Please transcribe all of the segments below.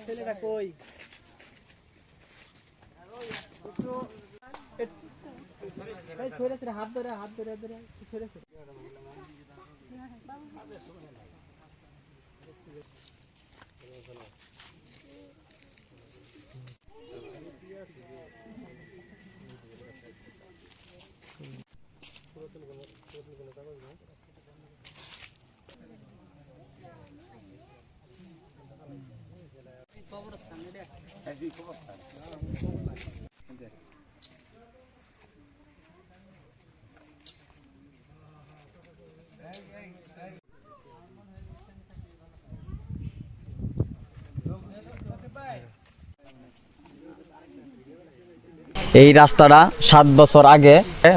ছেলেটা কই? হাত ধরে এই রাস্তাটা 7 বছর আগে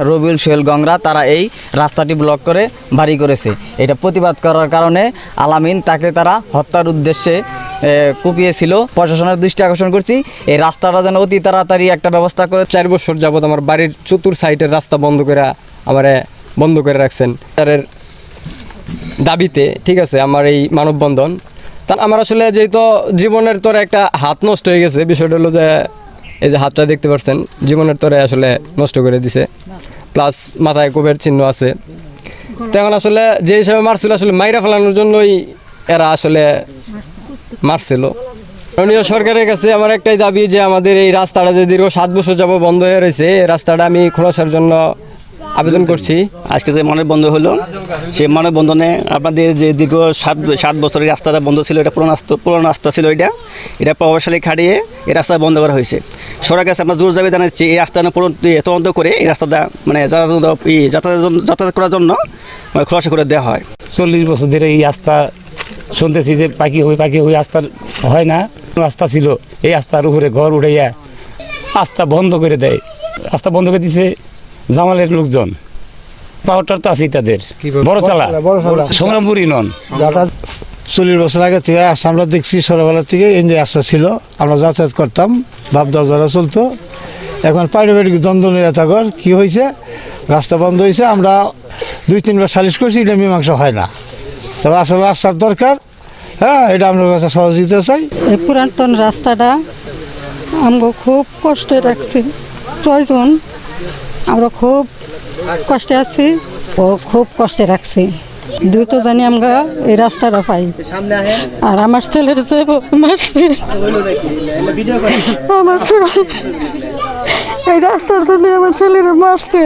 রবিউল সোহেল গংরা তারা এই রাস্তাটি ব্লক করে বাড়ি করেছে। এটা প্রতিবাদ করার কারণে আলামিন তাকে তারা হত্যার উদ্দেশ্যে কুপিয়েছিল। প্রশাসনের দৃষ্টি আকর্ষণ করছি এই রাস্তাটা যেন অতি তাড়াতাড়ি একটা ব্যবস্থা করে। 4 বছর যাবত আমার বাড়ির চতুর সাইডের রাস্তা বন্ধ করে রাখছেন তাদের দাবিতে। ঠিক আছে, আমার এই মানববন্ধন তা আমার আসলে যেহেতু জীবনের তোরে একটা হাত নষ্ট হয়ে গেছে। বিষয়টা হলো যে এই যে হাতটা দেখতে পাচ্ছেন জীবনের তোরে আসলে নষ্ট করে দিছে, প্লাস মাথায় কোপের চিহ্ন আছে। তখন আসলে যে হিসাবে মারছিল আসলে মাইরা ফেলানোর জন্যই এরা আসলে মারছিল। মাননীয় সরকারের কাছে আমার একটাই দাবি যে আমাদের এই রাস্তাটা যে দীর্ঘ 7 বছর যাবত বন্ধ হয়ে রয়েছে, এই রাস্তাটা আমি খোলাসার জন্য আবেদন করছি। আজকে যে মানববন্ধন হলো, সেই মানববন্ধনে আপনাদের যে দীর্ঘ 7 বছরের রাস্তাটা বন্ধ ছিল, এটা পুরনো রাস্তা ছিল, এটা প্রভাবশালী খাটিয়ে এই রাস্তা বন্ধ করা হয়েছে। সরকারের কাছে আমরা জোর দাবি জানাচ্ছি এই রাস্তা তদন্ত করে এই রাস্তাটা মানে যাতায়াত করার জন্য খোলাসা করে দেওয়া হয়। 40 বছর ধরে এই রাস্তা শুনতেছি যে পাখি হয়ে রাস্তা হয় না। রাস্তা ছিল, এই রাস্তার উপরে ঘর উঠাইয়া রাস্তা বন্ধ করে দেয়। রাস্তা বন্ধ করে দিছে জামালের লোকজন, পাওয়ারটার তো আছেই তাদের, বড় চালা সংগ্রামপুর ইউনিয়ন। 40 বছর আগে থেকে আমরা দেখছি ছোটবেলা থেকে এই যে রাস্তা ছিল, আমরা যাতায়াত করতাম, ভাব দরজারা চলতো। এখন পারিবারিক দ্বন্দ্ব নিরাতাকর কি হয়েছে, রাস্তা বন্ধ হয়েছে। আমরা 2-3 বার সালিশ করছি, এটা মীমাংসা হয় না। তবে আসলে রাস্তার দরকার, হ্যাঁ, এটা আমরা কাছে সহযোগিতা চাই। এই পুরাতন রাস্তাটা আমরা খুব কষ্টে রাখছি, প্রয়োজন, আমরা খুব কষ্টে আছি ও খুব কষ্টে রাখছি। দ্রুত জানি আমরা এই রাস্তাটা পাই। আর আমার ছেলের যে মারছে, আমার এই রাস্তার জন্য আমার ছেলের মারছে।